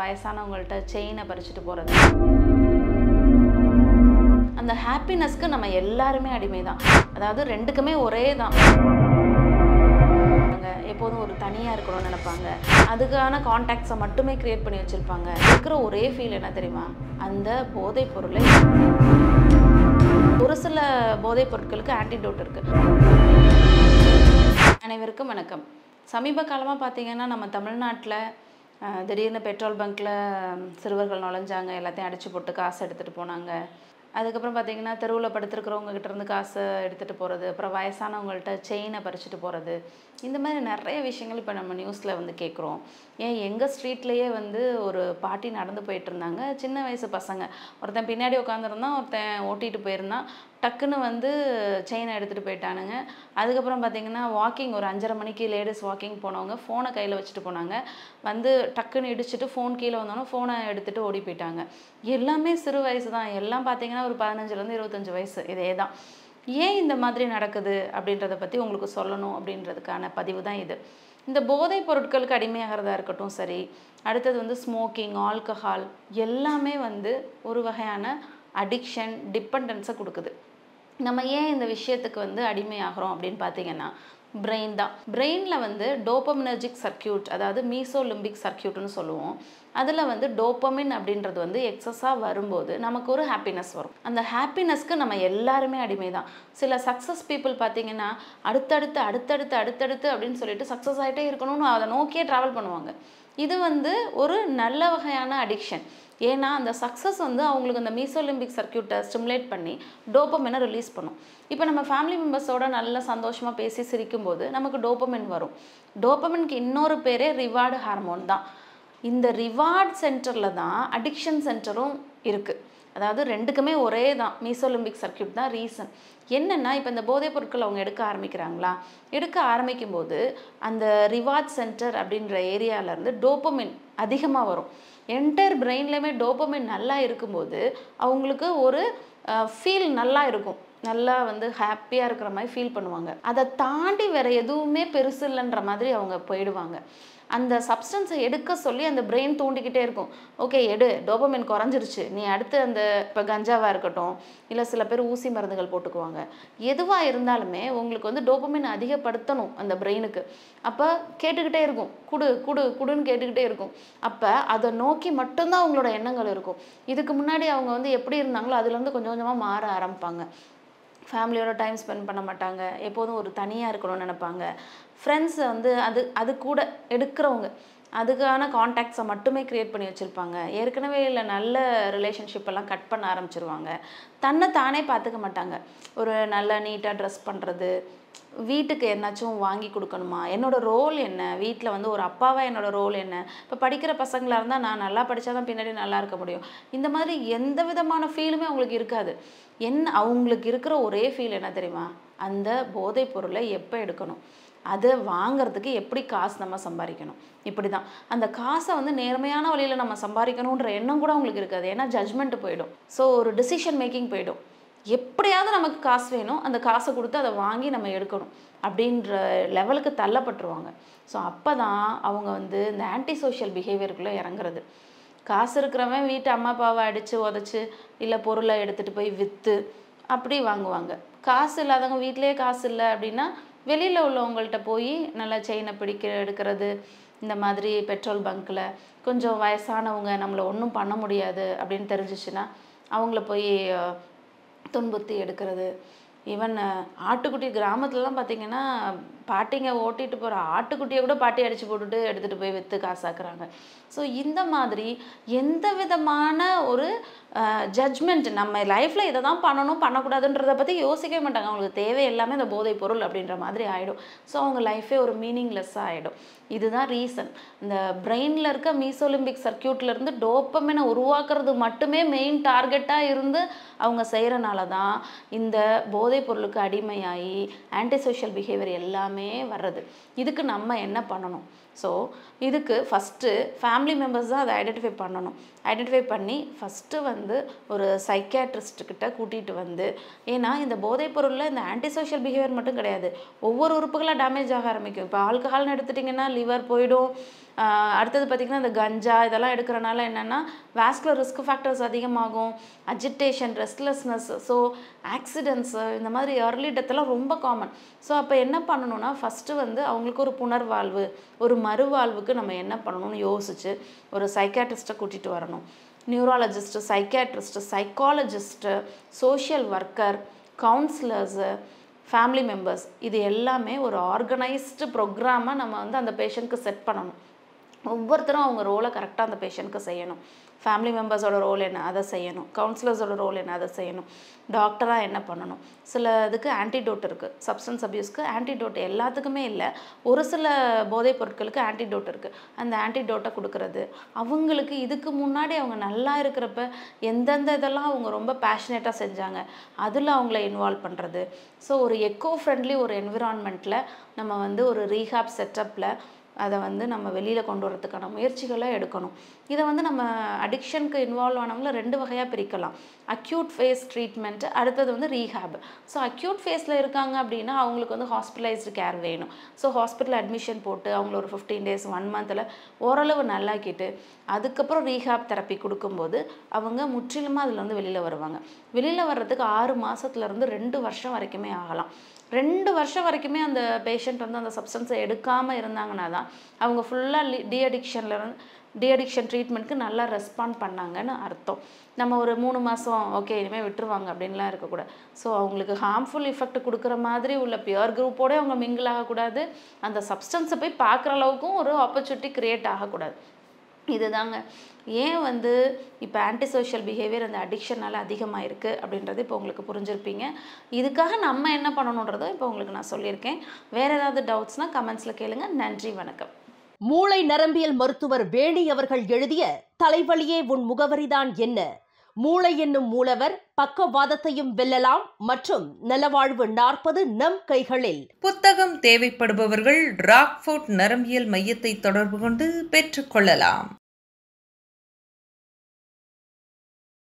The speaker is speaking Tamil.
வயசானவங்கள்ட்ட செயினை பறிச்சுட்டு போகிறது. அந்த ஹாப்பினஸ்க்கு நம்ம எல்லாருமே அடிமை தான். அதாவது ரெண்டுக்குமே ஒரே தான். எப்போதும் ஒரு தனியாக இருக்கணும்னு நினைப்பாங்க. அதுக்கான கான்டாக்ட்ஸை மட்டுமே க்ரியேட் பண்ணி வச்சுருப்பாங்க. இருக்கிற ஒரே ஃபீல் என்ன தெரியுமா? அந்த போதைப் பொருளை ஒரு சில போதைப் பொருட்களுக்கு ஆன்டிடோட் இருக்குது. அனைவருக்கும் வணக்கம். சமீப காலமாக பார்த்தீங்கன்னா நம்ம தமிழ்நாட்டில் திடீர்னு பெட்ரோல் பங்க்கில் சிறுவர்கள் நுழைஞ்சாங்க, எல்லாத்தையும் அடித்து போட்டு காசு எடுத்துகிட்டு போனாங்க. அதுக்கப்புறம் பார்த்திங்கன்னா தெருவில் படுத்துருக்கிறவங்ககிட்ட இருந்து காசை எடுத்துகிட்டு போகிறது, அப்புறம் வயசானவங்கள்ட்ட செயினை பறிச்சுட்டு போகிறது, இந்த மாதிரி நிறைய விஷயங்கள் இப்போ நம்ம நியூஸில் வந்து கேட்குறோம். ஏன் எங்கள் ஸ்ட்ரீட்லேயே வந்து ஒரு பாட்டி நடந்து போயிட்டு இருந்தாங்க, சின்ன வயசு பசங்க. ஒருத்தன் பின்னாடி உட்காந்துருந்தான், ஒருத்தன் ஓட்டிகிட்டு போயிருந்தான். டக்குன்னு வந்து செயினை எடுத்துகிட்டு போயிட்டானுங்க. அதுக்கப்புறம் பார்த்திங்கன்னா வாக்கிங் ஒரு 5:30 மணிக்கு லேடிஸ் வாக்கிங் போனவங்க ஃபோனை கையில் வச்சுட்டு போனாங்க. வந்து டக்குன்னு இடிச்சுட்டு ஃபோன் கீழே வந்தோன்னே ஃபோனை எடுத்துகிட்டு ஓடி போயிட்டாங்க. எல்லாமே சிறு வயசு தான். எல்லாம் பார்த்திங்கன்னா ஒரு 15லேருந்து 25 வயசு. இதே தான். ஏன் இந்த மாதிரி நடக்குது அப்படின்றத பற்றி உங்களுக்கு சொல்லணும் அப்படின்றதுக்கான பதிவு தான் இது. இந்த போதைப் பொருட்களுக்கு அடிமையாகிறதா இருக்கட்டும் சரி, அடுத்தது வந்து ஸ்மோக்கிங், ஆல்கஹால் எல்லாமே வந்து ஒரு வகையான அடிக்ஷன், டிபெண்டன்ஸை கொடுக்குது. நம்ம ஏன் இந்த விஷயத்துக்கு வந்து அடிமையாகிறோம் அப்படின்னு பார்த்தீங்கன்னா பிரெயின் தான். பிரெயினில் வந்து டோபமினர்ஜிக் சர்க்கியூட், அதாவது மீசோலிம்பிக் சர்க்கியூட்னு சொல்லுவோம். அதில் வந்து டோப்பமின் அப்படின்றது வந்து எக்ஸஸாக வரும்போது நமக்கு ஒரு ஹாப்பினஸ் வரும். அந்த ஹாப்பினஸ்க்கு நம்ம எல்லாருமே அடிமை தான். சில சக்ஸஸ் பீப்புள் பார்த்திங்கன்னா அடுத்தடுத்து அப்படின்னு சொல்லிட்டு சக்ஸஸ் ஆகிட்டே இருக்கணும்னு அதை நோக்கியே ட்ராவல் பண்ணுவாங்க. இது வந்து ஒரு நல்ல வகையான அடிக்ஷன். ஏன்னா அந்த சக்ஸஸ் வந்து அவங்களுக்கு அந்த மீசோலிம்பிக் சர்க்கியூட்டை ஸ்டிமுலேட் பண்ணி டோப்பமினை ரிலீஸ் பண்ணும். இப்போ நம்ம ஃபேமிலி மெம்பர்ஸோட நல்ல சந்தோஷமாக பேசி சிரிக்கும்போது நமக்கு டோப்பமின் வரும். டோப்பமின்க்கு இன்னொரு பேரே ரிவார்டு ஹார்மோன் தான். இந்த ரிவார்ட் சென்டரில் தான் அடிக்ஷன் சென்டரும் இருக்குது. அதாவது ரெண்டுக்குமே ஒரே தான், மீசோலிம்பிக் சர்க்கியூட் தான் ரீசன். என்னென்னா இப்போ இந்த போதைப் பொருட்கள் அவங்க எடுக்க ஆரம்பிக்கிறாங்களா, எடுக்க ஆரம்பிக்கும்போது அந்த ரிவார்ட் சென்டர் அப்படின்ற ஏரியாவிலேருந்து டோப்பமின் அதிகமாக வரும். என்டையர் பிரெயின்லேயுமே டோப்பமின் நல்லா இருக்கும்போது அவங்களுக்கு ஒரு ஃபீல் நல்லா இருக்கும், நல்லா வந்து ஹாப்பியாக இருக்கிற மாதிரி ஃபீல் பண்ணுவாங்க. அதை தாண்டி வேறு எதுவுமே பெருசு இல்லைன்ற மாதிரி அவங்க போயிடுவாங்க. அந்த சப்ஸ்டன்ஸை எடுக்க சொல்லி அந்த பிரெயின் தூண்டிக்கிட்டே இருக்கும். ஓகே எடு, டோபமின் குறைஞ்சிருச்சு, நீ அடுத்து அந்த இப்போ கஞ்சாவாக இருக்கட்டும், இல்லை சில பேர் ஊசி மருந்துகள் போட்டுக்குவாங்க. எதுவாக இருந்தாலுமே உங்களுக்கு வந்து டோபமின் அதிகப்படுத்தணும் அந்த பிரெயினுக்கு. அப்போ கேட்டுக்கிட்டே இருக்கும், குடுன்னு கேட்டுக்கிட்டே இருக்கும். அப்போ அதை நோக்கி மட்டும்தான் அவங்களோட எண்ணங்கள் இருக்கும். இதுக்கு முன்னாடி அவங்க வந்து எப்படி இருந்தாங்களோ அதுலேருந்து கொஞ்சம் கொஞ்சமாக மாற ஆரம்பிப்பாங்க. ஃபேமிலியோட டைம் ஸ்பெண்ட் பண்ண மாட்டாங்க, எப்போதும் ஒரு தனியாக இருக்கணும்னு நினைப்பாங்க. ஃப்ரெண்ட்ஸை வந்து அது கூட எடுக்கிறவங்க அதுக்கான கான்டாக்ட்ஸை மட்டுமே க்ரியேட் பண்ணி வச்சுருப்பாங்க. ஏற்கனவே இல்லை நல்ல ரிலேஷன்ஷிப்பெல்லாம் கட் பண்ண ஆரம்பிச்சிருவாங்க. தன்னை தானே பார்த்துக்க மாட்டாங்க. ஒரு நல்ல நீட்டாக ட்ரெஸ் பண்ணுறது, வீட்டுக்கு என்னாச்சும் வாங்கி கொடுக்கணுமா, என்னோடய ரோல் என்ன, வீட்டில் வந்து ஒரு அப்பாவாக என்னோடய ரோல் என்ன, இப்போ படிக்கிற பசங்களாக இருந்தால் நான் நல்லா படித்தா தான் பின்னாடி நல்லா இருக்க முடியும். இந்த மாதிரி எந்த விதமான ஃபீலுமே அவங்களுக்கு இருக்காது. அவங்களுக்கு இருக்கிற ஒரே ஃபீல் என்ன தெரியுமா? அந்த போதைப் பொருளை எப்போ எடுக்கணும், அதை வாங்கிறதுக்கு எப்படி காசு நம்ம சம்பாதிக்கணும், இப்படி தான். அந்த காசை வந்து நேர்மையான வழியில் நம்ம சம்பாதிக்கணுன்ற எண்ணம் கூட அவங்களுக்கு இருக்காது. ஏன்னா ஜட்ஜ்மெண்ட்டு போயிடும். ஸோ ஒரு டிசிஷன் மேக்கிங் போயிடும். எப்படியாவது நமக்கு காசு வேணும், அந்த காசை கொடுத்து அதை வாங்கி நம்ம எடுக்கணும் அப்படின்ற லெவலுக்கு தள்ளப்பட்டுருவாங்க. ஸோ அப்போ தான் அவங்க வந்து இந்த ஆன்டி சோஷியல் பிஹேவியருக்குள்ளே இறங்குறது. காசு இருக்கிறவன் வீட்டு அம்மா அப்பாவை அடித்து உதச்சி இல்லை பொருளை எடுத்துகிட்டு போய் விற்று அப்படி வாங்குவாங்க. காசு இல்லாதவங்க, வீட்டிலேயே காசு இல்லை அப்படின்னா வெளியில் உள்ளவங்கள்ட்ட போய் நல்லா செயினை எடுக்கிறது. இந்த மாதிரி பெட்ரோல் பங்க்கில் கொஞ்சம் வயசானவங்க நம்மளை ஒன்றும் பண்ண முடியாது அப்படின்னு தெரிஞ்சிச்சுன்னா அவங்கள போய் துன்புறுத்தி எடுக்கிறது. ஈவன் ஆட்டுக்குட்டி கிராமத்துலலாம் பார்த்திங்கன்னா பாட்டிங்க ஓட்டிகிட்டு போகிற ஆட்டுக்குட்டியை கூட பாட்டி அடித்து போட்டுட்டு எடுத்துகிட்டு போய் விற்று காசாக்குறாங்க. ஸோ இந்த மாதிரி எந்த விதமான ஒரு ஜட்ஜ்மெண்ட், நம்ம லைஃப்பில் இதை தான் பண்ணணும் பண்ணக்கூடாதுன்றதை பற்றி யோசிக்கவே மாட்டாங்க. அவங்களுக்கு தேவை எல்லாமே இந்த போதைப் பொருள் அப்படின்ற மாதிரி ஆகிடும். ஸோ அவங்க லைஃபே ஒரு மீனிங்லெஸ்ஸாக ஆகிடும். இதுதான் ரீசன். இந்த பிரெயினில் இருக்க மீசோலிம்பிக் சர்க்கியூட்லேருந்து டோப்பமினை உருவாக்குறது மட்டுமே மெயின் டார்கெட்டாக இருந்து அவங்க செய்கிறனால தான் இந்த போதைப் பொருளுக்கு அடிமையாகி ஆன்டி சோஷியல் பிஹேவியர் எல்லாமே வர்றது. இதுக்கு நம்ம என்ன பண்ணணும்? ஸோ இதுக்கு ஃபஸ்ட்டு ஃபேமிலி மெம்பர்ஸ் தான் அதை ஐடென்டிஃபை பண்ணணும். ஐடென்டிஃபை பண்ணி ஃபஸ்ட்டு வந்து ஒரு சைக்கியாட்ரிஸ்ட்டுக்கிட்ட கூட்டிகிட்டு வந்து, ஏன்னா இந்த போதைப் பொருளில் இந்த ஆன்டி சோஷியல் பிஹேவியர் மட்டும் கிடையாது, ஒவ்வொரு உறுப்புகளாக டேமேஜ் ஆக ஆரம்பிக்கும். இப்போ ஆல்கஹால்னு எடுத்துட்டிங்கன்னா லிவர் போயிடும், அடுத்தது பார்த்திங்கன்னா இந்த கஞ்சா இதெல்லாம் எடுக்கிறனால என்னென்னா வாஸ்குலர் ரிஸ்க் ஃபேக்டர்ஸ் அதிகமாகும், அஜிடேஷன், ரெஸ்ட்லெஸ்னஸ், ஸோ ஆக்சிடென்ட்ஸு, இந்த மாதிரி ஏர்லி டெத்தெல்லாம் ரொம்ப காமன். ஸோ அப்போ என்ன பண்ணணும்னா ஃபஸ்ட்டு வந்து அவங்களுக்கு ஒரு புனர்வாழ்வு, ஒரு மறுவாழ்வுக்கு நம்ம என்ன பண்ணணும்னு யோசிச்சு ஒரு சைக்காட்ரிஸ்ட்டை கூட்டிகிட்டு வரணும். Neurologist, psychiatrist, psychologist, social worker, counsellors, family members, இது எல்லாமே ஒரு ஆர்கனைஸ்டு ப்ரோக்ராமாக நம்ம வந்து அந்த பேஷண்ட்க்கு செட் பண்ணணும். ஒவ்வொருத்தரும் அவங்க ரோலை கரெக்டாக அந்த பேஷண்ட்க்கு செய்யணும். ஃபேமிலி மெம்பர்ஸோட ரோல் என்ன, அதை செய்யணும். கவுன்சிலர்ஸோட ரோல் என்ன, அதை செய்யணும். டாக்டராக என்ன பண்ணணும். சில இதுக்கு ஆன்டிடோட் இருக்குது. சப்ஸ்டன்ஸ் அப்யூஸ்க்கு ஆன்டிடோட் எல்லாத்துக்குமே இல்லை, ஒரு சில போதைப் பொருட்களுக்கு ஆன்டிடோட் இருக்குது. அந்த ஆன்டிடோட்டை கொடுக்கறது, அவங்களுக்கு இதுக்கு முன்னாடி அவங்க நல்லா இருக்கிறப்ப எந்தெந்த இதெல்லாம் அவங்க ரொம்ப பேஷனேட்டாக செஞ்சாங்க அதில் அவங்கள இன்வால்வ் பண்ணுறது. ஸோ ஒரு எக்கோ ஃப்ரெண்ட்லி ஒரு என்விரான்மெண்ட்டில் நம்ம வந்து ஒரு ரீஹாப் செட்டப்பில் அதை வந்து நம்ம வெளியில் கொண்டு வரதுக்கான முயற்சிகளை எடுக்கணும். இதை வந்து நம்ம அடிக்ஷனுக்கு இன்வால்வ் ஆனவங்கள 2 வகையாக பிரிக்கலாம். அக்யூட் ஃபேஸ் ட்ரீட்மெண்ட்டு, அடுத்தது வந்து ரீஹேப். ஸோ அக்யூட் ஃபேஸில் இருக்காங்க அப்படின்னா அவங்களுக்கு வந்து ஹாஸ்பிட்டலைஸ்டு கேர் வேணும். ஸோ ஹாஸ்பிட்டல் அட்மிஷன் போட்டு அவங்கள ஒரு 15 days 1 monthல ஓரளவு நல்லாக்கிட்டு அதுக்கப்புறம் ரீஹேப் தெரப்பி கொடுக்கும்போது அவங்க முற்றிலுமாக அதில் வந்து வெளியில் வருவாங்க. வெளியில் வர்றதுக்கு 6 மாதத்துலேருந்து 2 வருஷம் வரைக்குமே ஆகலாம். 2 வருஷம் வரைக்குமே அந்த பேஷண்ட் வந்து அந்த சப்ஸ்டன்ஸை எடுக்காமல் இருந்தாங்கன்னா தான் அவங்க ஃபுல்லாக டீஅடிக்ஷன் ட்ரீட்மெண்ட்க்கு நல்லா ரெஸ்பாண்ட் பண்ணாங்கன்னு அர்த்தம். நம்ம ஒரு 3 மாதம் ஓகே இனிமேல் விட்டுருவாங்க அப்படின்லாம் இருக்கக்கூடாது. ஸோ அவங்களுக்கு ஹார்ம்ஃபுல் எஃபெக்ட் கொடுக்குற மாதிரி உள்ள பியர் குரூப்போடய அவங்க மிங்கிள் ஆகக்கூடாது. அந்த சப்ஸ்டன்ஸை போய் பார்க்குற அளவுக்கும் ஒரு ஆப்பர்ச்சுனிட்டி க்ரியேட் ஆகக்கூடாது. இதுதாங்க ஏன் வந்து இப்போ ஆன்டி சோஷியல் பிஹேவியர் அந்த அடிக்ஷனால் அதிகமாக இருக்குது அப்படின்றது இப்போ உங்களுக்கு புரிஞ்சிருப்பீங்க. இதுக்காக நம்ம என்ன பண்ணணுன்றதோ இப்போ உங்களுக்கு நான் சொல்லியிருக்கேன். வேறு ஏதாவது டவுட்ஸ்னால் கமெண்ட்ஸில் கேளுங்க. நன்றி, வணக்கம். மூளை நரம்பியல் மருத்துவர் வேணி அவர்கள் எழுதிய தலைவலியே உன் முகவரிதான் என்ன, மூளை என்னும் மூலவர், பக்கவாதத்தையும் வெல்லலாம் மற்றும் நலவாழ்வு 40 நம் கைகளில் புத்தகம் தேவைப்படுபவர்கள் ராக்ஃபோர்ட் நரம்பியல் மையத்தை தொடர்பு கொண்டு பெற்றுக்கொள்ளலாம்.